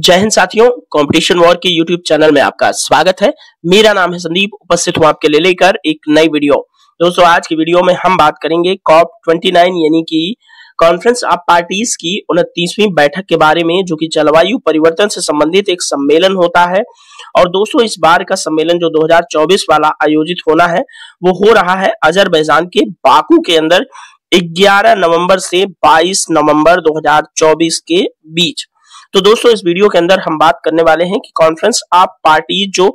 जय हिंद साथियों, competition war के यूट्यूब चैनल में आपका स्वागत है। मेरा नाम है संदीप, उपस्थित हूं आपके लिए लेकर एक नई वीडियो। दोस्तों, आज की वीडियो में हम बात करेंगे COP29 यानी कि कॉन्फ्रेंस ऑफ पार्टीज की 29वीं बैठक के बारे में, जो कि जलवायु परिवर्तन से संबंधित एक सम्मेलन होता है। और दोस्तों, इस बार का सम्मेलन जो 2024 वाला आयोजित होना है वो हो रहा है अजरबैजान के बाकू के अंदर 11 नवंबर से 22 नवंबर 2024 के बीच। तो दोस्तों, इस वीडियो के अंदर हम बात करने वाले हैं कि कॉन्फ्रेंस ऑफ पार्टी जो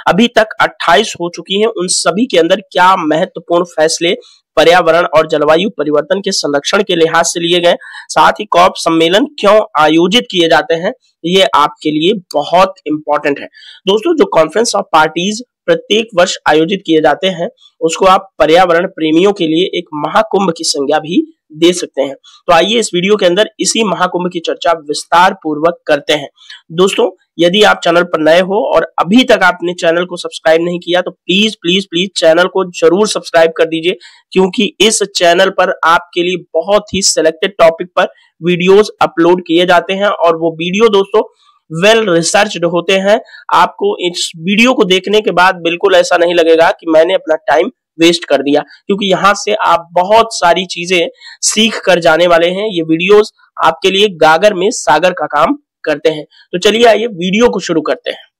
अभी तक 28 हो चुकी हैं, उन सभी के अंदर क्या महत्वपूर्ण फैसले पर्यावरण और जलवायु परिवर्तन के संरक्षण के लिहाज से लिए गए, साथ ही कॉप सम्मेलन क्यों आयोजित किए जाते हैं, ये आपके लिए बहुत इंपॉर्टेंट है। दोस्तों, जो कॉन्फ्रेंस ऑफ पार्टीज प्रत्येक वर्ष आयोजित किए जाते हैं, उसको आप पर्यावरण प्रेमियों के लिए एक महाकुंभ की संज्ञा भी दे सकते हैं। तो आइए इस वीडियो के अंदर इसी महाकुंभ की चर्चा विस्तार पूर्वक करते हैं। दोस्तों, यदि आप चैनल पर नए हो और अभी तक आपने चैनल को सब्सक्राइब नहीं किया तो प्लीज प्लीज प्लीज चैनल को जरूर सब्सक्राइब कर दीजिए, क्योंकि इस चैनल पर आपके लिए बहुत ही सिलेक्टेड टॉपिक पर वीडियोस अपलोड किए जाते हैं और वो वीडियो दोस्तों वेल रिसर्च्ड होते हैं। आपको इस वीडियो को देखने के बाद बिल्कुल ऐसा नहीं लगेगा कि मैंने अपना टाइम वेस्ट कर दिया, क्योंकि यहां से आप बहुत सारी चीजें सीख कर जाने वाले हैं। ये वीडियोस आपके लिए गागर में सागर का काम करते हैं। तो चलिए आइए वीडियो को शुरू करते हैं।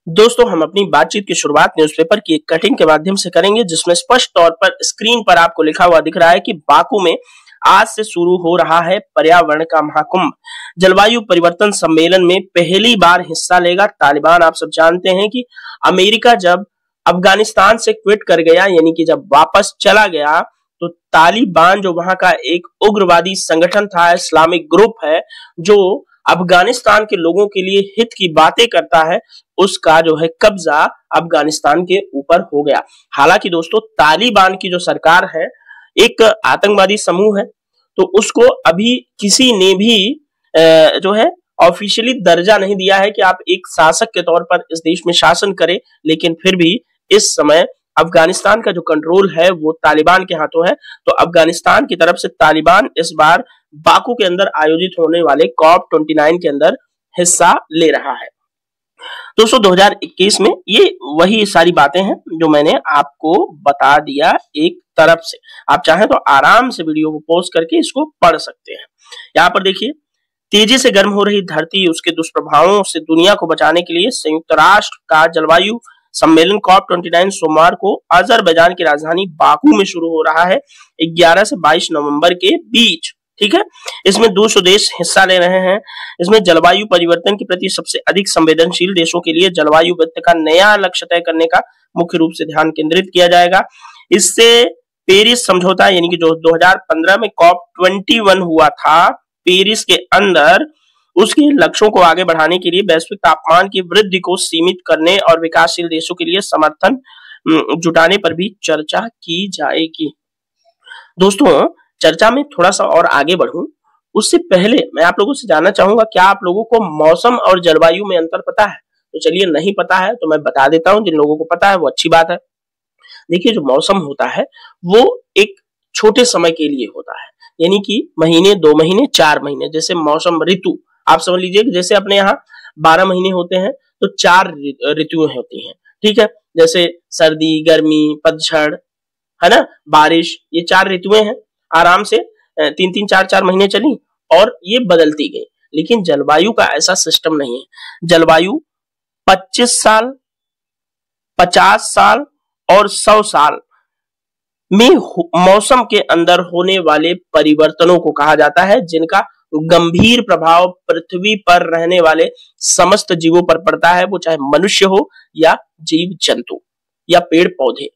दोस्तों, हम अपनी बातचीत की शुरुआत न्यूज़पेपर की एक कटिंग के माध्यम से करेंगे, जिसमें स्पष्ट तौर पर स्क्रीन पर आपको लिखा हुआ दिख रहा है कि बाकू में आज से शुरू हो रहा है पर्यावरण का महाकुंभ। जलवायु परिवर्तन सम्मेलन में पहली बार हिस्सा लेगा तालिबान। आप सब जानते हैं कि अमेरिका जब अफगानिस्तान से क्विट कर गया, यानी कि जब वापस चला गया, तो तालिबान जो वहां का एक उग्रवादी संगठन था, इस्लामिक ग्रुप है, जो अफगानिस्तान के लोगों के लिए हित की बातें करता है, उसका जो है कब्जा अफगानिस्तान के ऊपर हो गया। हालांकि दोस्तों, तालिबान की जो सरकार है एक आतंकवादी समूह है, तो उसको अभी किसी ने भी जो है ऑफिशियली दर्जा नहीं दिया है कि आप एक शासक के तौर पर इस देश में शासन करें। लेकिन फिर भी इस समय अफगानिस्तान का जो कंट्रोल है वो तालिबान के हाथों है। तो अफगानिस्तान की तरफ से तालिबान इस बार बाकू के अंदर आयोजित होने वाले COP29 के अंदर हिस्सा ले रहा है। दोस्तों, 2021 में ये वही सारी बातें हैं जो मैंने आपको बता दिया एक तरफ से। आप चाहें तो आराम से वीडियो को पॉज करके इसको पढ़ सकते हैं। यहाँ पर देखिए, तेजी से गर्म हो रही धरती, उसके दुष्प्रभावों से दुनिया को बचाने के लिए संयुक्त राष्ट्र का जलवायु सम्मेलन COP29 सोमवार को अजरबैजान की राजधानी बाकू में शुरू हो रहा है 11 से 22 नवंबर के बीच। ठीक है, इसमें 200 देश हिस्सा ले रहे हैं। इसमें जलवायु परिवर्तन के प्रति सबसे अधिक संवेदनशील देशों के लिए जलवायु वित्त का नया लक्ष्य तय करने का मुख्य रूप से ध्यान केंद्रित किया जाएगा। इससे पेरिस समझौता, यानी कि जो 2015 में COP21 हुआ था पेरिस के अंदर, उसके लक्ष्यों को आगे बढ़ाने के लिए वैश्विक तापमान की वृद्धि को सीमित करने और विकासशील देशों के लिए समर्थन जुटाने पर भी चर्चा की जाएगी। दोस्तों, चर्चा में थोड़ा सा और आगे बढ़ूं उससे पहले मैं आप लोगों से जानना चाहूंगा, क्या आप लोगों को मौसम और जलवायु में अंतर पता है? तो चलिए, नहीं पता है तो मैं बता देता हूं। जिन लोगों को पता है वो अच्छी बात है। देखिए, जो मौसम होता है वो एक छोटे समय के लिए होता है, यानी कि महीने, 2 महीने, 4 महीने। जैसे मौसम ऋतु आप समझ लीजिए कि जैसे अपने यहाँ 12 महीने होते हैं तो 4 ऋतुएं होती हैं। ठीक है, जैसे सर्दी, गर्मी, पतझड़, है ना, बारिश, ये 4 ऋतुएं हैं। आराम से 3-3, 4-4 महीने चली और ये बदलती गई। लेकिन जलवायु का ऐसा सिस्टम नहीं है। जलवायु 25 साल, 50 साल और 100 साल में मौसम के अंदर होने वाले परिवर्तनों को कहा जाता है, जिनका गंभीर प्रभाव पृथ्वी पर रहने वाले समस्त जीवों पर पड़ता है, वो चाहे मनुष्य हो या जीव जंतु या पेड़ पौधे।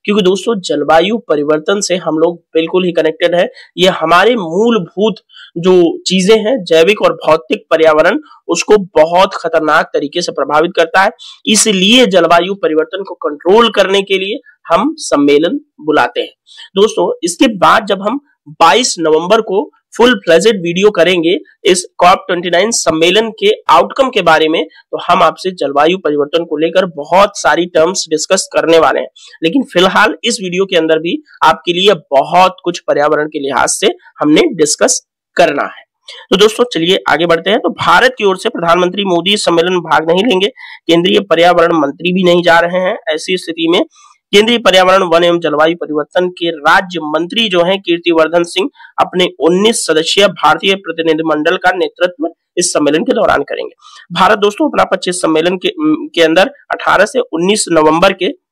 क्योंकि दोस्तों, जलवायु परिवर्तन से हम लोग बिल्कुल ही कनेक्टेड है। ये हमारे मूलभूत जो चीजें हैं, जैविक और भौतिक पर्यावरण, उसको बहुत खतरनाक तरीके से प्रभावित करता है। इसलिए जलवायु परिवर्तन को कंट्रोल करने के लिए हम सम्मेलन बुलाते हैं। दोस्तों, इसके बाद जब हम 22 नवंबर को फुल फ्लेजेड वीडियो करेंगे इस COP29 सम्मेलन के आउटकम के बारे में, तो हम आपसे जलवायु परिवर्तन को लेकर बहुत सारी टर्म्स डिस्कस करने वाले हैं। लेकिन फिलहाल इस वीडियो के अंदर भी आपके लिए बहुत कुछ पर्यावरण के लिहाज से हमने डिस्कस करना है। तो दोस्तों चलिए आगे बढ़ते हैं। तो भारत की ओर से प्रधानमंत्री मोदी इस सम्मेलन में भाग नहीं लेंगे, केंद्रीय पर्यावरण मंत्री भी नहीं जा रहे हैं। ऐसी स्थिति में केंद्रीय पर्यावरण, वन एवं जलवायु परिवर्तन के राज्य मंत्री जो हैं कीर्तिवर्धन सिंह अपने 19 सदस्यीय भारतीय प्रतिनिधिमंडल का नेतृत्व इस सम्मेलन के दौरान करेंगे। भारत दोस्तों अपना 25 सम्मेलन के अंदर 18 से 19 नवंबर के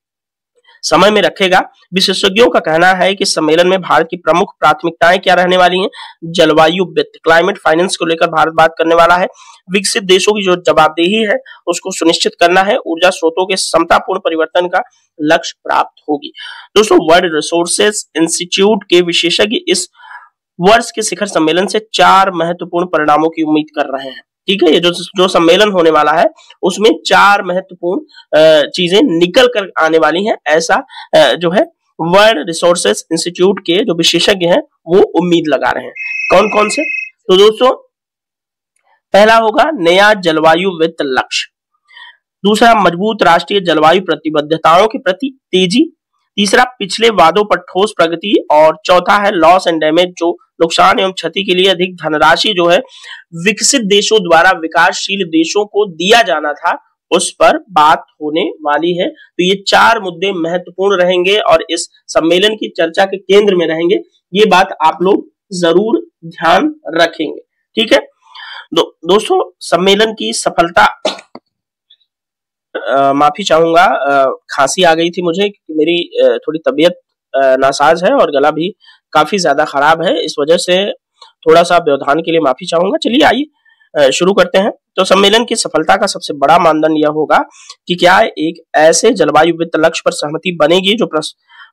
समय में रखेगा। विशेषज्ञों का कहना है कि सम्मेलन में भारत की प्रमुख प्राथमिकताएं क्या रहने वाली हैं। जलवायु वित्त, क्लाइमेट फाइनेंस को लेकर भारत बात करने वाला है। विकसित देशों की जो जवाबदेही है उसको सुनिश्चित करना है। ऊर्जा स्रोतों के समतापूर्ण परिवर्तन का लक्ष्य प्राप्त होगी। दोस्तों वर्ल्ड रिसोर्सेज इंस्टीट्यूट के विशेषज्ञ इस वर्ष के शिखर सम्मेलन से 4 महत्वपूर्ण परिणामों की उम्मीद कर रहे हैं। ठीक है, ये जो सम्मेलन होने वाला है उसमें 4 महत्वपूर्ण चीजें निकल कर आने वाली हैं, ऐसा जो है वर्ल्ड रिसोर्सेज इंस्टीट्यूट के जो विशेषज्ञ हैं वो उम्मीद लगा रहे हैं। कौन कौन से? तो दोस्तों पहला होगा नया जलवायु वित्त लक्ष्य, दूसरा मजबूत राष्ट्रीय जलवायु प्रतिबद्धताओं के प्रति तेजी, तीसरा पिछले वादों पर ठोस प्रगति, और चौथा है लॉस एंड डैमेज, जो नुकसान एवं क्षति के लिए अधिक धनराशि जो है विकसित देशों द्वारा विकासशील देशों को दिया जाना था, उस पर बात होने वाली है। तो ये 4 मुद्दे महत्वपूर्ण रहेंगे और इस सम्मेलन की चर्चा के केंद्र में रहेंगे। ये बात आप लोग जरूर ध्यान रखेंगे। ठीक है दोस्तों, सम्मेलन की सफलता, माफी चाहूंगा, खांसी आ गई थी मुझे क्योंकि मेरी थोड़ी तबीयत नासाज है और गला भी काफी ज्यादा खराब है, इस वजह से थोड़ा सा व्यवधान के लिए माफी चाहूंगा। चलिए आइए शुरू करते हैं। तो सम्मेलन की सफलता का सबसे बड़ा मानदंड यह होगा कि क्या एक ऐसे जलवायु वित्त लक्ष्य पर सहमति बनेगी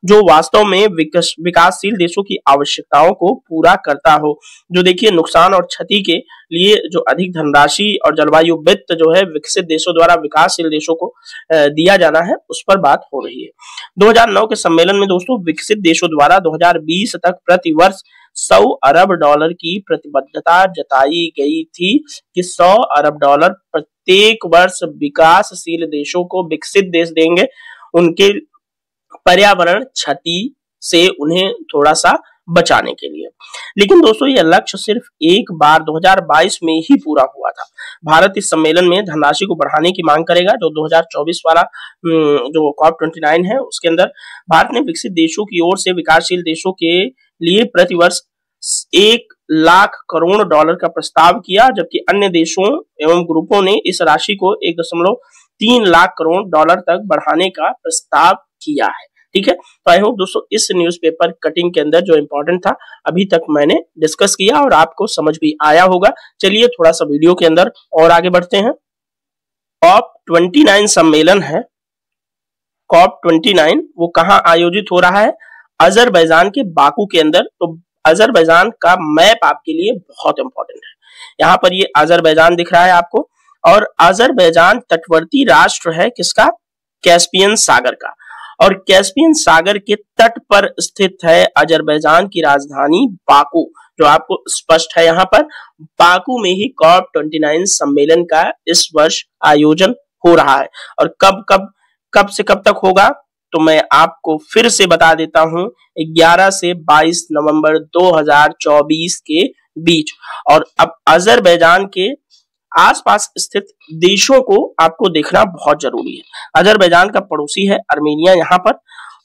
जो वास्तव में विकासशील देशों की आवश्यकताओं को पूरा करता हो। जो देखिए नुकसान और क्षति के लिए जो अधिक धनराशि और जलवायु वित्त जो है विकसित देशों द्वारा विकासशील देशों को दिया जाना है, उस पर बात हो रही है। 2009 के सम्मेलन में दोस्तों विकसित देशों द्वारा 2020 तक प्रति वर्ष $100 अरब की प्रतिबद्धता जताई गई थी कि $100 अरब प्रत्येक वर्ष विकासशील देशों को विकसित देश देंगे उनके पर्यावरण क्षति से उन्हें थोड़ा सा बचाने के लिए। लेकिन दोस्तों यह लक्ष्य सिर्फ एक बार 2022 में ही पूरा हुआ था। भारत इस सम्मेलन में धनराशि को बढ़ाने की मांग करेगा। जो 2024 वाला जो COP29 है उसके अंदर भारत ने विकसित देशों की ओर से विकासशील देशों के लिए प्रति वर्ष $1 लाख करोड़ का प्रस्ताव किया, जबकि अन्य देशों एवं ग्रुपों ने इस राशि को 1.3 लाख करोड़ तक बढ़ाने का प्रस्ताव किया है। ठीक है, तो आई होप दोस्तों इस न्यूज़पेपर कटिंग के अंदर जो इंपॉर्टेंट था अभी तक मैंने डिस्कस किया और आपको समझ भी आया होगा। चलिए थोड़ा सा वीडियो के अंदर और आगे बढ़ते हैं। COP29 सम्मेलन है, COP29 वो कहाँ आयोजित हो रहा है? अजरबैजान के बाकू के अंदर। तो अजरबैजान का मैप आपके लिए बहुत इंपॉर्टेंट है। यहाँ पर ये अजरबैजान दिख रहा है आपको, और अजरबैजान तटवर्ती राष्ट्र है किसका? कैस्पियन सागर का। और कैस्पियन सागर के तट पर स्थित है अजरबैजान की राजधानी बाकू, जो आपको स्पष्ट है यहाँ पर। बाकू में ही COP29 सम्मेलन का इस वर्ष आयोजन हो रहा है। और कब से कब तक होगा तो मैं आपको फिर से बता देता हूं, 11 से 22 नवंबर 2024 के बीच। और अब अजरबैजान के आसपास स्थित देशों को आपको देखना बहुत जरूरी है। अजरबैजान का पड़ोसी है आर्मेनिया यहाँ पर,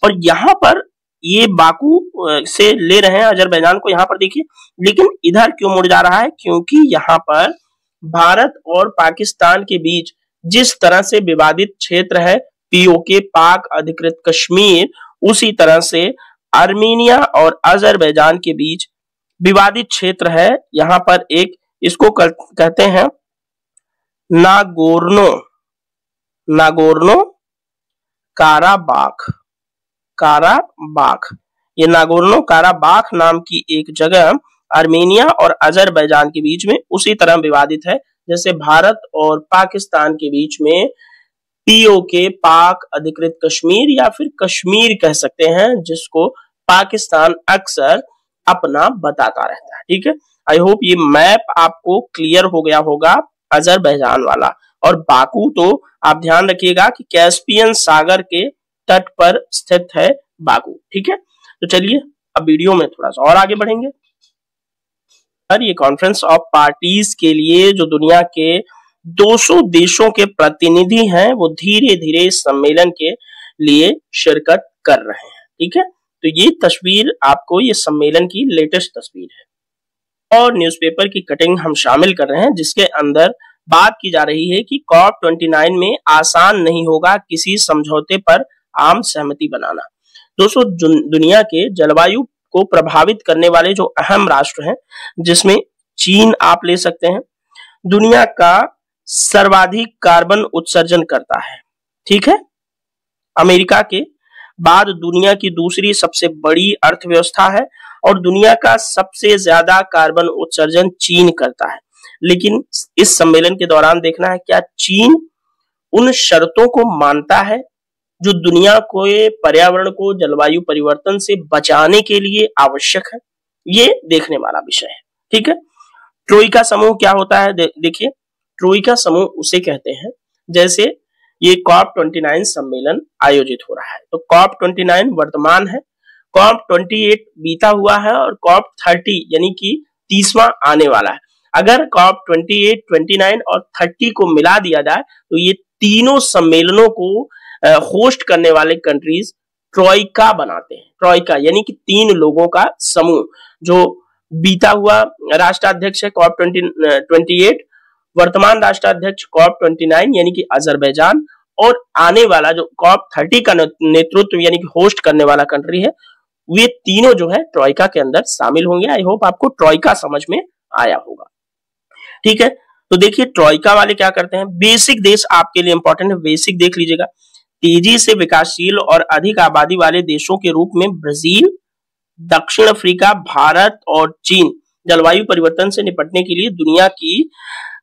और यहाँ पर ये बाकू से ले रहे हैं अजरबैजान को, यहाँ पर देखिए। लेकिन इधर क्यों मुड़ जा रहा है? क्योंकि यहाँ पर भारत और पाकिस्तान के बीच जिस तरह से विवादित क्षेत्र है POK पाक अधिकृत कश्मीर, उसी तरह से आर्मेनिया और अजरबैजान के बीच विवादित क्षेत्र है। यहाँ पर एक इसको कहते हैं नागोर्नो काराबाख। ये नागोर्नो काराबाख नाम की एक जगह आर्मेनिया और अजरबैजान के बीच में उसी तरह विवादित है जैसे भारत और पाकिस्तान के बीच में POK पाक अधिकृत कश्मीर या फिर कश्मीर कह सकते हैं, जिसको पाकिस्तान अक्सर अपना बताता रहता है। ठीक है, आई होप ये मैप आपको क्लियर हो गया होगा अजरबैजान वाला। और बाकू तो आप ध्यान रखिएगा कि कैस्पियन सागर के तट पर स्थित है बाकू। ठीक है, तो चलिए अब वीडियो में थोड़ा सा और आगे बढ़ेंगे। ये कॉन्फ्रेंस ऑफ पार्टीज के लिए जो दुनिया के 200 देशों के प्रतिनिधि हैं वो धीरे धीरे इस सम्मेलन के लिए शिरकत कर रहे हैं। ठीक है, तो ये तस्वीर आपको ये सम्मेलन की लेटेस्ट तस्वीर है और न्यूज़पेपर की कटिंग हम शामिल कर रहे हैं जिसके अंदर बात की जा रही है कि COP29 में आसान नहीं होगा किसी समझौते पर आम सहमति बनाना। दोस्तों, दुनिया के जलवायु को प्रभावित करने वाले जो अहम राष्ट्र हैं जिसमें चीन आप ले सकते हैं, दुनिया का सर्वाधिक कार्बन उत्सर्जन करता है। ठीक है, अमेरिका के बाद दुनिया की दूसरी सबसे बड़ी अर्थव्यवस्था है और दुनिया का सबसे ज्यादा कार्बन उत्सर्जन चीन करता है। लेकिन इस सम्मेलन के दौरान देखना है क्या चीन उन शर्तों को मानता है जो दुनिया को पर्यावरण को जलवायु परिवर्तन से बचाने के लिए आवश्यक है। ये देखने वाला विषय है। ठीक है, ट्रोइका समूह क्या होता है? देखिए, ट्रोइका समूह उसे कहते हैं जैसे ये COP29 सम्मेलन आयोजित हो रहा है तो COP29 वर्तमान है, COP28 बीता हुआ है और COP30 यानी कि 30वां आने वाला है। अगर COP28, 29 और 30 को मिला दिया जाए तो ये तीनों सम्मेलनों को होस्ट करने वाले कंट्रीज ट्रोइका बनाते हैं। ट्रोइका यानी कि 3 लोगों का समूह। जो बीता हुआ राष्ट्राध्यक्ष है COP28, वर्तमान राष्ट्राध्यक्ष COP29 यानी कि अजरबैजान, और आने वाला जो COP30 का नेतृत्व यानी कि होस्ट करने वाला कंट्री है, वे तीनों जो है ट्रोइका के अंदर शामिल होंगे। आई होप आपको ट्रोइका समझ में आया होगा। ठीक है, तो देखिए ट्रोइका वाले क्या करते हैं। बेसिक देश आपके लिए इंपॉर्टेंट है, बेसिक देख लीजिएगा। तेजी से विकासशील और अधिक आबादी वाले देशों के रूप में ब्राजील, दक्षिण अफ्रीका, भारत और चीन जलवायु परिवर्तन से निपटने के लिए दुनिया की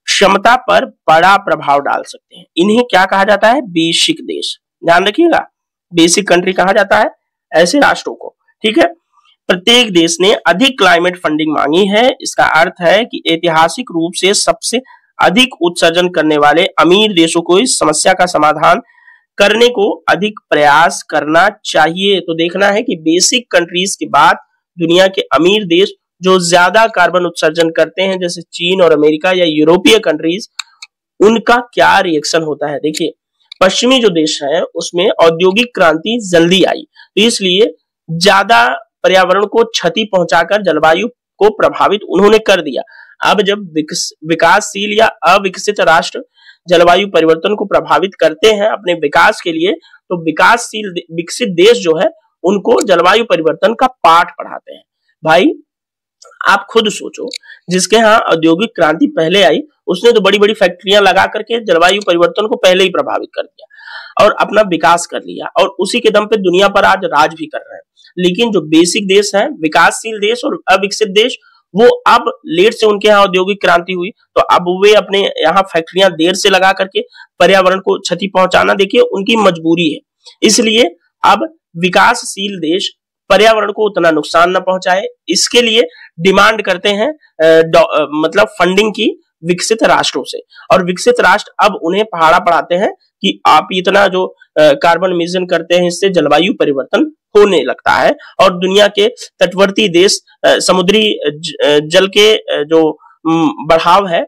क्षमता पर बड़ा प्रभाव डाल सकते हैं। इन्हें क्या कहा जाता है? बेसिक देश। ध्यान रखिएगा, बेसिक कंट्री कहा जाता है ऐसे राष्ट्रों को। ठीक है, प्रत्येक देश ने अधिक क्लाइमेट फंडिंग मांगी है। इसका अर्थ है कि ऐतिहासिक रूप से सबसे अधिक उत्सर्जन करने वाले अमीर देशों को इस समस्या का समाधान करने को अधिक प्रयास करना चाहिए। तो देखना है कि बेसिक कंट्रीज के बाद दुनिया के अमीर देश जो ज्यादा कार्बन उत्सर्जन करते हैं जैसे चीन और अमेरिका या यूरोपीय कंट्रीज, उनका क्या रिएक्शन होता है। देखिए, पश्चिमी जो देश है उसमें औद्योगिक क्रांति जल्दी आई तो इसलिए ज्यादा पर्यावरण को क्षति पहुंचाकर जलवायु को प्रभावित उन्होंने कर दिया। अब जब विकासशील या अविकसित राष्ट्र जलवायु परिवर्तन को प्रभावित करते हैं अपने विकास के लिए, तो विकासशील विकसित देश जो है उनको जलवायु परिवर्तन का पाठ पढ़ाते हैं। भाई आप खुद सोचो, जिसके यहाँ औद्योगिक क्रांति पहले आई उसने तो बड़ी बड़ी फैक्ट्रियां लगा करके जलवायु परिवर्तन को पहले ही प्रभावित कर दिया और अपना विकास कर लिया और उसी के दम पे दुनिया पर आज राज भी कर रहे हैं। लेकिन जो बेसिक देश है, विकासशील देश और अविकसित देश, वो अब लेट से उनके यहाँ औद्योगिक क्रांति हुई तो अब वे अपने यहाँ फैक्ट्रियां देर से लगा करके पर्यावरण को क्षति पहुंचाना, देखिए उनकी मजबूरी है। इसलिए अब विकासशील देश पर्यावरण को उतना नुकसान न पहुंचाए, इसके लिए डिमांड करते हैं मतलब फंडिंग की विकसित राष्ट्रों से। और विकसित राष्ट्र अब उन्हें पहाड़ा पढ़ाते हैं कि आप इतना जो कार्बन इमिशन करते हैं इससे जलवायु परिवर्तन होने लगता है और दुनिया के तटवर्ती देश समुद्री जल के जो बढ़ाव है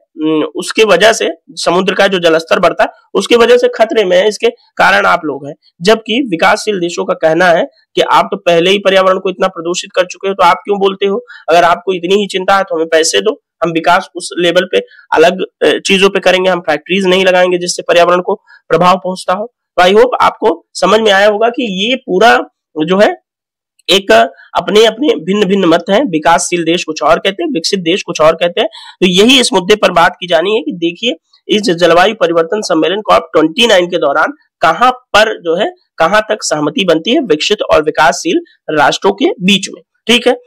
उसके वजह से समुद्र का जो जलस्तर बढ़ता है उसके वजह से खतरे में है, इसके कारण आप लोग हैं। जबकि विकासशील देशों का कहना है कि आप तो पहले ही पर्यावरण को इतना प्रदूषित कर चुके हो तो आप क्यों बोलते हो, अगर आपको इतनी ही चिंता है तो हमें पैसे दो, हम विकास उस लेवल पे अलग चीजों पे करेंगे, हम फैक्ट्रीज नहीं लगाएंगे जिससे पर्यावरण को प्रभाव पहुंचता हो। तो आई होप आपको समझ में आया होगा कि ये पूरा जो है एक अपने अपने भिन्न भिन्न मत हैं। विकासशील देश कुछ और कहते हैं, विकसित देश कुछ और कहते हैं। तो यही इस मुद्दे पर बात की जानी है कि देखिए इस जलवायु परिवर्तन सम्मेलन COP29 के दौरान कहां पर जो है कहां तक सहमति बनती है विकसित और विकासशील राष्ट्रों के बीच में। ठीक है,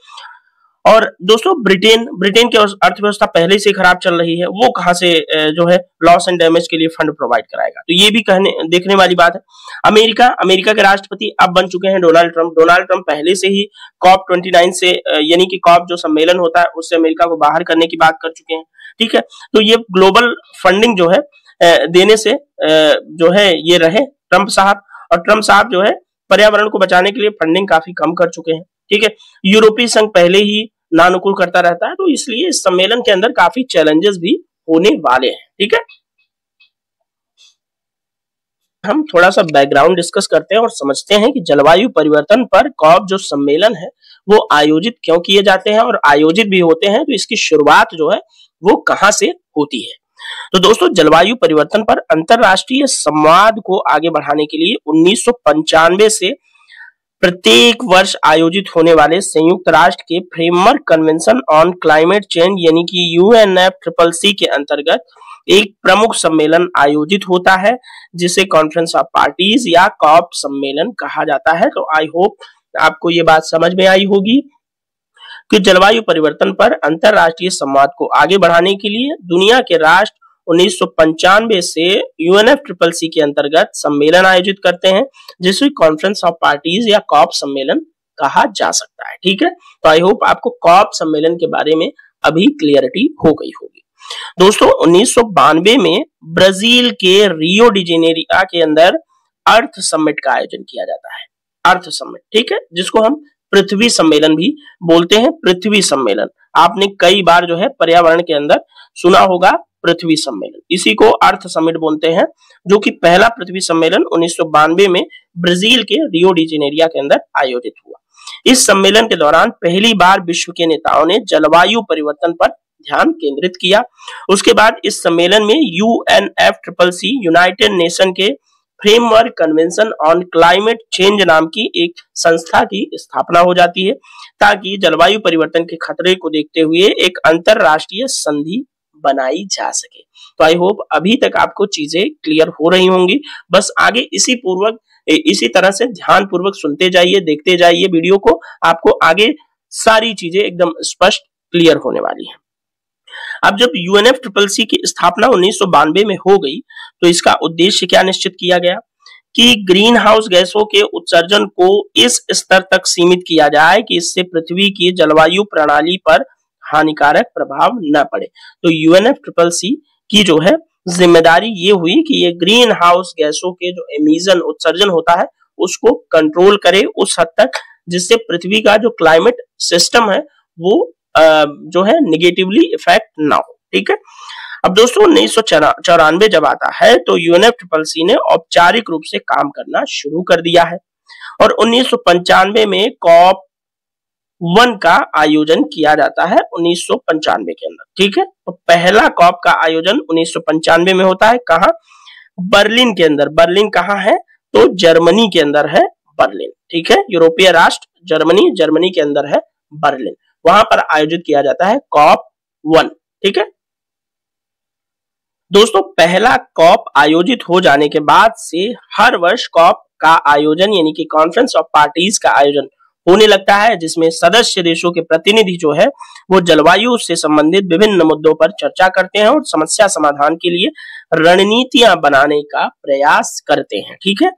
और दोस्तों ब्रिटेन की अर्थव्यवस्था पहले से खराब चल रही है, वो कहां से जो है लॉस एंड डैमेज के लिए फंड प्रोवाइड कराएगा, तो ये भी देखने वाली बात है। अमेरिका के राष्ट्रपति अब बन चुके हैं डोनाल्ड ट्रंप पहले से ही COP29 से यानी कि कॉप जो सम्मेलन होता है उससे अमेरिका को बाहर करने की बात कर चुके हैं, ठीक है। तो ये ग्लोबल फंडिंग जो है देने से जो है ये रहे ट्रंप साहब, और ट्रंप साहब जो है पर्यावरण को बचाने के लिए फंडिंग काफी कम कर चुके हैं, ठीक है। यूरोपीय संघ पहले ही नानुकूल करता रहता है, तो इसलिए इस सम्मेलन के अंदर काफी चैलेंजेस भी होने वाले हैं, ठीक है। हम थोड़ा सा बैकग्राउंड डिस्कस करते हैं और समझते हैं कि जलवायु परिवर्तन पर कॉप जो सम्मेलन है वो आयोजित क्यों किए जाते हैं और आयोजित भी होते हैं, तो इसकी शुरुआत जो है वो कहां से होती है। तो दोस्तों जलवायु परिवर्तन पर अंतरराष्ट्रीय संवाद को आगे बढ़ाने के लिए 1995 से प्रत्येक वर्ष आयोजित होने वाले संयुक्त राष्ट्र के framework convention on climate change यानी कि UNFCCC के अंतर्गत एक प्रमुख सम्मेलन आयोजित होता है, जिसे कॉन्फ्रेंस ऑफ पार्टीज या कॉप सम्मेलन कहा जाता है। तो आई होप आपको ये बात समझ में आई होगी कि जलवायु परिवर्तन पर अंतरराष्ट्रीय संवाद को आगे बढ़ाने के लिए दुनिया के राष्ट्र 1995 से UNFCCC के अंतर्गत सम्मेलन आयोजित करते हैं, जिसे कॉन्फ्रेंस ऑफ पार्टीज या कॉप सम्मेलन कहा जा सकता है, ठीक है। तो आई होप आपको कॉप सम्मेलन के बारे में अभी क्लियरिटी हो गई होगी। दोस्तों 1992 में ब्राजील के रियो डी जेनेरियो के अंदर अर्थ समिट का आयोजन किया जाता है, अर्थ समिट, ठीक है, जिसको हम पृथ्वी सम्मेलन भी बोलते हैं। पृथ्वी सम्मेलन आपने कई बार जो है पर्यावरण के अंदर सुना होगा, पृथ्वी सम्मेलन, इसी को अर्थ समिट बोलते हैं, जो कि पहला पृथ्वी सम्मेलन 1992 में ब्राजील के रियो डी जेनेरियो के अंदर आयोजित हुआ। इस सम्मेलन के दौरान पहली बार विश्व के नेताओं ने जलवायु परिवर्तन पर ध्यान केंद्रित किया। उसके बाद इस सम्मेलन में UNFCCC यूनाइटेड नेशन के framework convention on climate change नाम की एक संस्था की स्थापना हो जाती है, ताकि जलवायु परिवर्तन के खतरे को देखते हुए एक अंतरराष्ट्रीय संधि बनाई जा सके। तो आई होप अभी तक आपको चीजें क्लियर हो रही होंगी। बस आगे इसी तरह से ध्यान पूर्वक सुनते जाइए, देखते जाइए वीडियो को, आपको आगे सारी चीजें एकदम स्पष्ट क्लियर होने वाली हैं। अब जब UNFCCC की स्थापना 1992 में हो गई, तो इसका उद्देश्य क्या निश्चित किया गया कि ग्रीन हाउस गैसों के उत्सर्जन को इस स्तर तक सीमित किया जाए कि इससे पृथ्वी की जलवायु प्रणाली पर हानिकारक प्रभाव न पड़े। तो UNFCCC की जो है जिम्मेदारी ये हुई कि ये ग्रीन हाउस गैसों के जो एमिशन उत्सर्जन होता है उसको कंट्रोल करे उस हद तक, जिससे पृथ्वी का जो क्लाइमेट सिस्टम है वो जो है निगेटिवली इफेक्ट ना हो, ठीक है। अब दोस्तों 1994 जब आता है तो UNFCCC ने औपचारिक रूप से काम करना शुरू कर दिया है, और 1995 में COP1 का आयोजन किया जाता है 1995 के अंदर, ठीक है। तो पहला कॉप का आयोजन 1995 में होता है, कहां? बर्लिन के अंदर। बर्लिन कहां है? तो जर्मनी के अंदर है बर्लिन, ठीक है। यूरोपीय राष्ट्र जर्मनी के अंदर है बर्लिन, वहां पर आयोजित किया जाता है COP1, ठीक है। दोस्तों पहला कॉप आयोजित हो जाने के बाद से हर वर्ष कॉप का आयोजन यानी कि कॉन्फ्रेंस ऑफ पार्टीज का आयोजन होने लगता है, जिसमें सदस्य देशों के प्रतिनिधि जो है वो जलवायु से संबंधित विभिन्न मुद्दों पर चर्चा करते हैं और समस्या समाधान के लिए रणनीतियां बनाने का प्रयास करते हैं, ठीक है।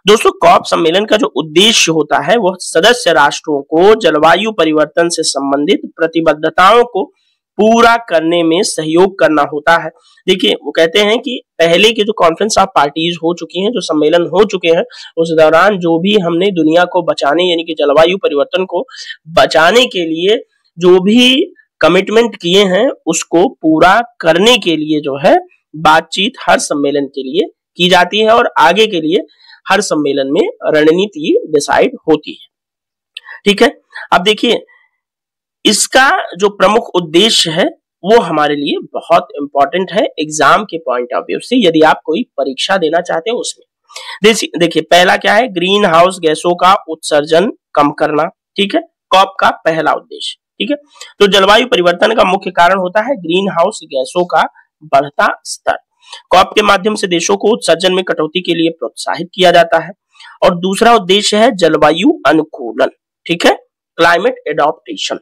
दोस्तों कॉप सम्मेलन का जो उद्देश्य होता है वह सदस्य राष्ट्रों को जलवायु परिवर्तन से संबंधित प्रतिबद्धताओं को पूरा करने में सहयोग करना होता है। देखिए वो कहते हैं कि पहले के जो कॉन्फ्रेंस ऑफ पार्टीज हो चुकी हैं, जो सम्मेलन हो चुके हैं, उस दौरान जो भी हमने दुनिया को बचाने यानी कि जलवायु परिवर्तन को बचाने के लिए जो भी कमिटमेंट किए हैं उसको पूरा करने के लिए जो है बातचीत हर सम्मेलन के लिए की जाती है, और आगे के लिए हर सम्मेलन में रणनीति डिसाइड होती है, ठीक है। अब देखिए इसका जो प्रमुख उद्देश्य है वो हमारे लिए बहुत इंपॉर्टेंट है एग्जाम के पॉइंट ऑफ व्यू से, यदि आप कोई परीक्षा देना चाहते हैं उसमें। देखिए पहला क्या है? ग्रीन हाउस गैसों का उत्सर्जन कम करना, ठीक है, कॉप का पहला उद्देश्य, ठीक है। तो जलवायु परिवर्तन का मुख्य कारण होता है ग्रीन हाउस गैसों का बढ़ता स्तर। कॉप के माध्यम से देशों को उत्सर्जन में कटौती के लिए प्रोत्साहित किया जाता है। और दूसरा उद्देश्य है जलवायु अनुकूलन, ठीक है, क्लाइमेट एडॉप्टेशन।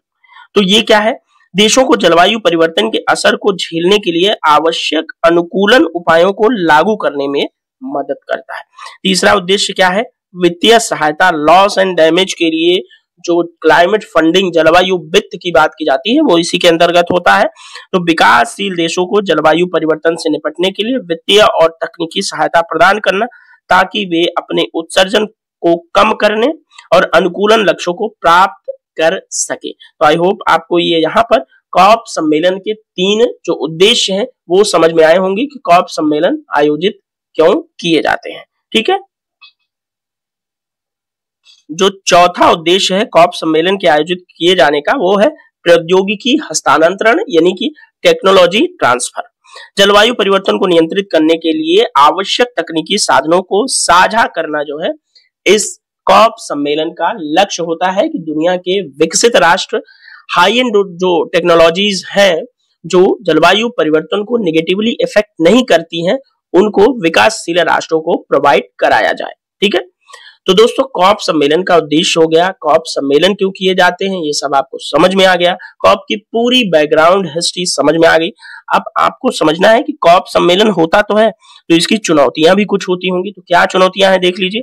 तो ये क्या है, देशों को जलवायु परिवर्तन के असर को झेलने के लिए आवश्यक अनुकूलन उपायों को लागू करने में मदद करता है। तीसरा उद्देश्य क्या है, वित्तीय सहायता, लॉस एंड डैमेज के लिए जो क्लाइमेट फंडिंग, जलवायु वित्त की बात की जाती है वो इसी के अंतर्गत होता है। तो विकासशील देशों को जलवायु परिवर्तन से निपटने के लिए वित्तीय और तकनीकी सहायता प्रदान करना, ताकि वे अपने उत्सर्जन को कम करने और अनुकूलन लक्ष्यों को प्राप्त कर सके। तो आई होप आपको ये यहाँ पर कॉप सम्मेलन के 3 जो उद्देश्य हैं वो समझ में आए होंगे कि कॉप सम्मेलन आयोजित क्यों किए जाते हैं। ठीक है, जो चौथा उद्देश्य है कॉप सम्मेलन के आयोजित किए जाने का वो है प्रौद्योगिकी हस्तांतरण, यानी कि टेक्नोलॉजी ट्रांसफर। जलवायु परिवर्तन को नियंत्रित करने के लिए आवश्यक तकनीकी साधनों को साझा करना जो है इस कॉप सम्मेलन का लक्ष्य होता है कि दुनिया के विकसित राष्ट्र हाई एंड जो टेक्नोलॉजीज हैं जो जलवायु परिवर्तन को नेगेटिवली इफेक्ट नहीं करती हैं, उनको विकासशील राष्ट्रों को प्रोवाइड कराया जाए। ठीक है, तो दोस्तों कॉप सम्मेलन का उद्देश्य हो गया, कॉप सम्मेलन क्यों किए जाते हैं ये सब आपको समझ में आ गया, कॉप की पूरी बैकग्राउंड हिस्ट्री समझ में आ गई। अब आपको समझना है कि कॉप सम्मेलन होता तो है, तो इसकी चुनौतियां भी कुछ होती होंगी। तो क्या चुनौतियां हैं देख लीजिए।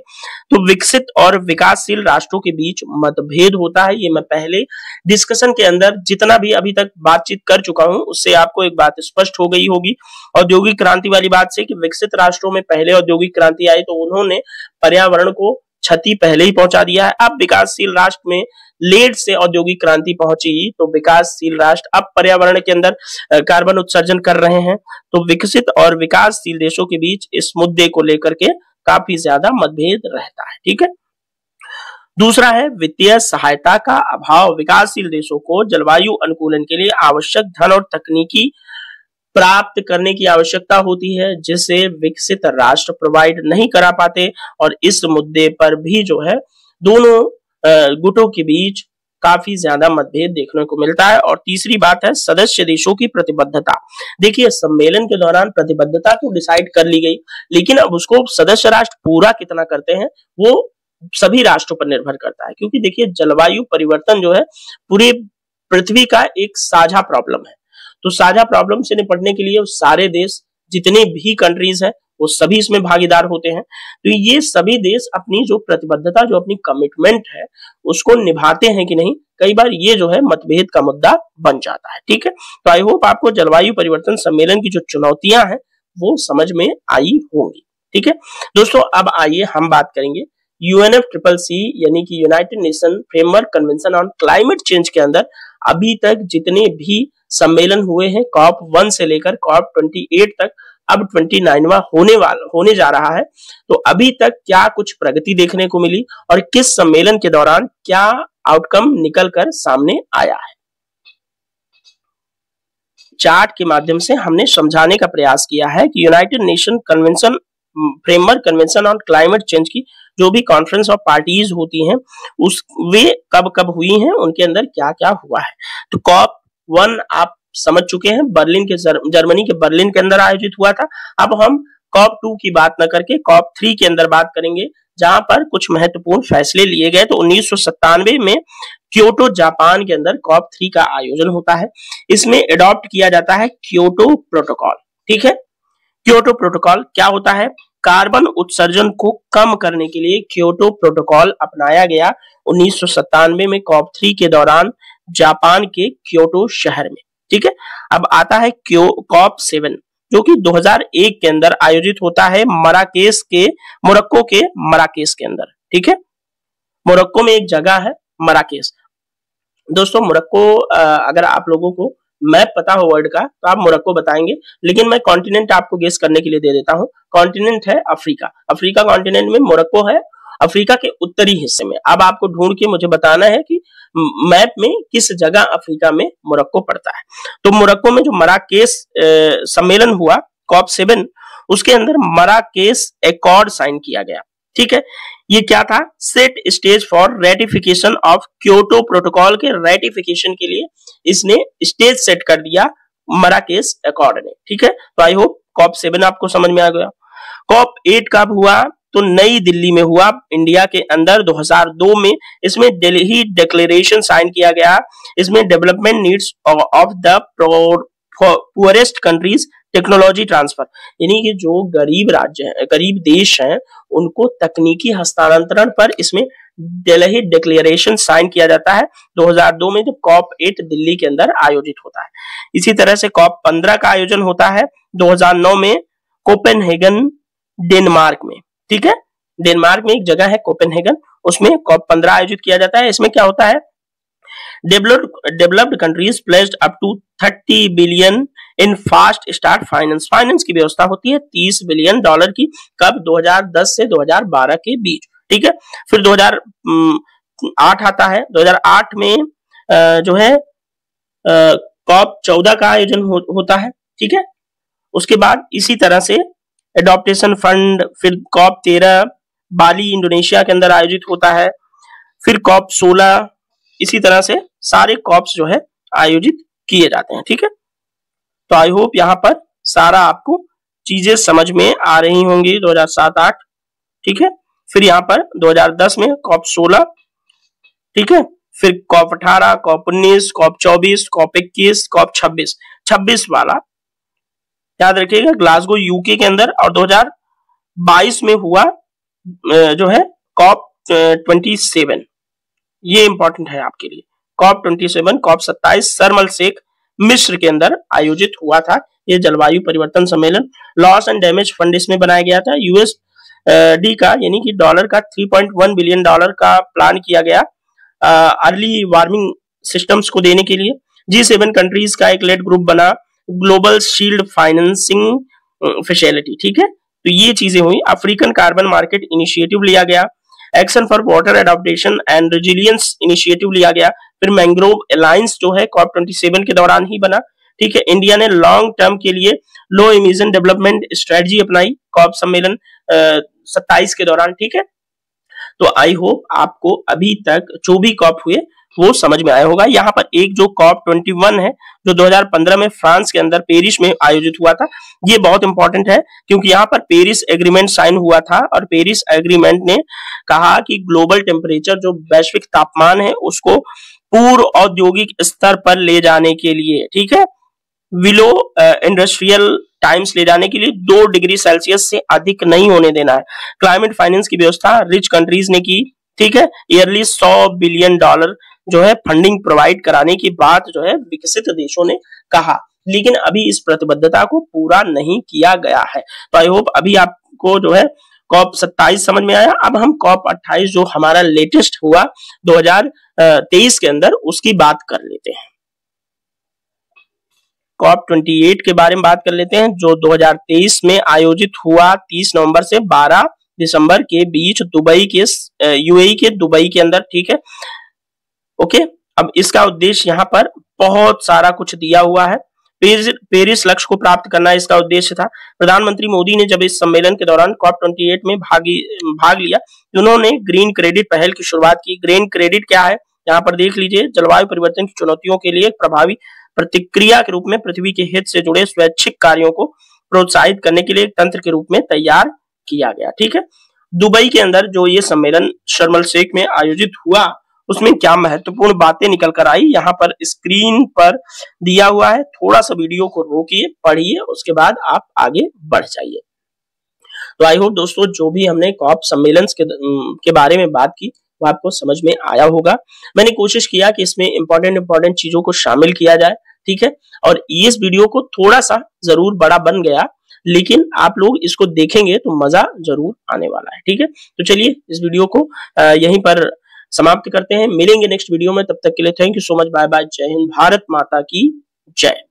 तो विकसित और विकासशील राष्ट्रों के बीच मतभेद होता है, ये मैं पहले डिस्कशन के अंदर जितना भी अभी तक बातचीत कर चुका हूं उससे आपको एक बात स्पष्ट हो गई होगी औद्योगिक क्रांति वाली बात से, कि विकसित राष्ट्रों में पहले औद्योगिक क्रांति आई तो उन्होंने पर्यावरण को क्षति पहले ही पहुंचा दिया है। अब विकासशील राष्ट्र में लेट से औद्योगिक क्रांति पहुंची, तो विकासशील राष्ट्र अब पर्यावरण के अंदर कार्बन उत्सर्जन कर रहे हैं। तो विकसित और विकासशील देशों के बीच इस मुद्दे को लेकर के काफी ज्यादा मतभेद रहता है। ठीक है, दूसरा है वित्तीय सहायता का अभाव। विकासशील देशों को जलवायु अनुकूलन के लिए आवश्यक धन और तकनीकी प्राप्त करने की आवश्यकता होती है, जिसे विकसित राष्ट्र प्रोवाइड नहीं करा पाते, और इस मुद्दे पर भी जो है दोनों गुटों के बीच काफी ज्यादा मतभेद देखने को मिलता है। और तीसरी बात है सदस्य देशों की प्रतिबद्धता। देखिए, सम्मेलन के दौरान प्रतिबद्धता तो डिसाइड कर ली गई, लेकिन अब उसको सदस्य राष्ट्र पूरा कितना करते हैं वो सभी राष्ट्रों पर निर्भर करता है, क्योंकि देखिए जलवायु परिवर्तन जो है पूरी पृथ्वी का एक साझा प्रॉब्लम है। तो साझा प्रॉब्लम से निपटने के लिए सारे देश, जितने भी कंट्रीज हैं, वो सभी इसमें भागीदार होते हैं। तो ये सभी देश अपनी जो प्रतिबद्धता, जो अपनी कमिटमेंट है, उसको निभाते हैं कि नहीं, कई बार ये जो है मतभेद का मुद्दा बन जाता है। ठीक है, तो आई होप आपको जलवायु परिवर्तन सम्मेलन की जो चुनौतियां हैं वो समझ में आई होंगी। ठीक है दोस्तों, अब आइए हम बात करेंगे UNFCCC यानी कि United nation framework convention on climate change के अंदर अभी तक जितने भी सम्मेलन हुए हैं COP 1 से लेकर COP 28 तक, अब 29वां होने जा रहा है। तो अभी तक क्या कुछ प्रगति देखने को मिली और किस सम्मेलन के दौरान क्या आउटकम निकलकर सामने आया है, चार्ट के माध्यम से हमने समझाने का प्रयास किया है कि United nation convention framework convention on climate change की जो भी कॉन्फ्रेंस ऑफ पार्टीज होती हैं वे कब कब हुई हैं, उनके अंदर क्या क्या हुआ है। तो COP 1 आप समझ चुके हैं, जर्मनी के बर्लिन के अंदर आयोजित हुआ था। अब हम COP 2 की बात न करके COP 3 के अंदर बात करेंगे, जहां पर कुछ महत्वपूर्ण फैसले लिए गए। तो 1997 में क्योटो जापान के अंदर COP 3 का आयोजन होता है। इसमें अडॉप्ट किया जाता है क्योटो प्रोटोकॉल। ठीक है, क्योटो प्रोटोकॉल क्या होता है, कार्बन उत्सर्जन को कम करने के लिए क्योटो प्रोटोकॉल अपनाया गया 1997 में COP 3 के दौरान जापान के क्योटो शहर में। ठीक है, अब आता है COP 7 जो कि 2001 के अंदर आयोजित होता है मोरक्को के मराकेश के अंदर। ठीक है, मोरक्को में एक जगह है मराकेश। दोस्तों मोरक्को, अगर आप लोगों को मैप पता हो वर्ल्ड का तो आप मोरक्को बताएंगे, लेकिन मैं कॉन्टिनेंट आपको गेस करने के लिए दे देता हूं। कॉन्टिनेंट है अफ्रीका, अफ्रीका कॉन्टिनेंट में मोरक्को है, अफ्रीका के उत्तरी हिस्से में। अब आपको ढूंढ के मुझे बताना है कि मैप में किस जगह अफ्रीका में मोरक्को पड़ता है। तो मोरक्को में जो मराकेश सम्मेलन हुआ COP 7, उसके अंदर मराकेश एकॉर्ड साइन किया गया। ठीक है, ये क्या था, set stage for ratification of Kyoto protocol के रेटिफिकेशन के लिए इसने स्टेज सेट कर दिया मराकेश एकॉर्ड ने। ठीक है, तो आई होप COP 7 आपको समझ में आ गया। COP 8 कब हुआ, तो नई दिल्ली में हुआ, इंडिया के अंदर 2002 में। इसमें दिल्ली डिक्लेरेशन साइन किया गया। इसमें development needs of the poorest countries technology transfer, यानी कि जो गरीब राज्य हैं, गरीब देश हैं, उनको तकनीकी हस्तांतरण पर इसमें दिल्ली डिक्लेरेशन साइन किया जाता है 2002 में, जब COP8 दिल्ली के अंदर आयोजित होता है। इसी तरह से COP15 का आयोजन होता है 2009 में कोपेनहेगन, डेनमार्क में। ठीक है, डेनमार्क में एक जगह है कोपेनहेगन, उसमें COP15 आयोजित किया जाता है। इसमें क्या होता है, developed countries placed up to 30 billion in fast start finance. Finance की व्यवस्था होती है $30 बिलियन की, कब, 2010 से 2012 के बीच। ठीक है, फिर 2008 आता है। 2008 में जो है COP14 का आयोजन होता है। ठीक है, उसके बाद इसी तरह से एडॉप्टेशन फंड, फिर COP13 बाली इंडोनेशिया के अंदर आयोजित होता है, फिर COP16, इसी तरह से सारे COPs जो है आयोजित किए जाते हैं। ठीक है, तो आई होप यहाँ पर सारा आपको चीजें समझ में आ रही होंगी। 2007-8, ठीक है, फिर यहाँ पर 2010 में COP16, ठीक है, फिर COP18, COP19, COP24, COP21, COP26, 26 वाला याद रखिएगा, ग्लासगो यूके के अंदर। और 2022 में हुआ जो है COP27, ये इंपॉर्टेंट है आपके लिए। COP27, COP27 शर्म अल शेख मिस्र के अंदर आयोजित हुआ था। ये जलवायु परिवर्तन सम्मेलन, लॉस एंड डैमेज फंड इसमें बनाया गया था। USD का, यानी कि डॉलर का $3.1 बिलियन का प्लान किया गया अर्ली वार्मिंग सिस्टम्स को देने के लिए। G7 कंट्रीज का एक लेड ग्रुप बना, ग्लोबल शील्ड फाइनेंसिंग फैसिलिटी। ठीक है, तो ये चीजें हुई। अफ्रीकन कार्बन मार्केट इनिशिएटिव लिया गया, action for water adaptation and resilience initiative लिया गया। फिर मैंग्रोव अलायंस जो है COP27 के दौरान ही बना। ठीक है, इंडिया ने लॉन्ग टर्म के लिए लो इमिशन डेवलपमेंट स्ट्रेटजी अपनाई COP सम्मेलन 27 के दौरान। ठीक है, तो आई होप आपको अभी तक जो भी COP हुए वो समझ में आया होगा। यहाँ पर एक जो COP21 है, जो 2015 में फ्रांस के अंदर पेरिस में आयोजित हुआ था, ये बहुत इंपॉर्टेंट है, क्योंकि यहाँ पर पेरिस एग्रीमेंट साइन हुआ था। और पेरिस एग्रीमेंट ने कहा कि ग्लोबल टेम्परेचर, जो वैश्विक तापमान है, उसको पूर्व औद्योगिक स्तर पर ले जाने के लिए, ठीक है, बिलो इंडस्ट्रियल टाइम्स ले जाने के लिए 2 डिग्री सेल्सियस से अधिक नहीं होने देना है। क्लाइमेट फाइनेंस की व्यवस्था रिच कंट्रीज ने की। ठीक है, ईयरली $100 बिलियन जो है फंडिंग प्रोवाइड कराने की बात जो है विकसित देशों ने कहा, लेकिन अभी इस प्रतिबद्धता को पूरा नहीं किया गया है। तो आई होप अभी आपको जो है COP27 समझ में आया। अब हम COP28 जो हमारा लेटेस्ट हुआ 2023 के अंदर, उसकी बात कर लेते हैं। COP28 के बारे में बात कर लेते हैं, जो 2023 में आयोजित हुआ 30 नवंबर से 12 दिसंबर के बीच दुबई के UAE के दुबई के अंदर। ठीक है, ओके, अब इसका उद्देश्य यहाँ पर बहुत सारा कुछ दिया हुआ है। पेरिस लक्ष्य को प्राप्त करना इसका उद्देश्य था। प्रधानमंत्री मोदी ने जब इस सम्मेलन के दौरान COP28 में भाग लिया, उन्होंने ग्रीन क्रेडिट पहल की शुरुआत की। ग्रीन क्रेडिट क्या है, यहाँ पर देख लीजिए, जलवायु परिवर्तन की चुनौतियों के लिए एक प्रभावी प्रतिक्रिया के रूप में पृथ्वी के हित से जुड़े स्वैच्छिक कार्यों को प्रोत्साहित करने के लिए एक तंत्र के रूप में तैयार किया गया। ठीक है, दुबई के अंदर जो ये सम्मेलन शर्म अल शेख में आयोजित हुआ, उसमें क्या महत्वपूर्ण बातें निकल कर आई, यहाँ पर स्क्रीन पर दिया हुआ है। थोड़ा सा वीडियो को रोकिए, पढ़िए, उसके बाद आप आगे बढ़ जाइए। तो आई होप दोस्तों, जो भी हमने COP सम्मेलन के बारे में बात की, वो आपको समझ में आया होगा। मैंने कोशिश किया कि इसमें इंपॉर्टेंट चीजों को शामिल किया जाए। ठीक है, और इस वीडियो को थोड़ा सा जरूर बड़ा बन गया, लेकिन आप लोग इसको देखेंगे तो मजा जरूर आने वाला है। ठीक है, तो चलिए इस वीडियो को यहीं पर समाप्त करते हैं। मिलेंगे नेक्स्ट वीडियो में, तब तक के लिए thank you so much, bye bye, जय हिंद, भारत माता की जय।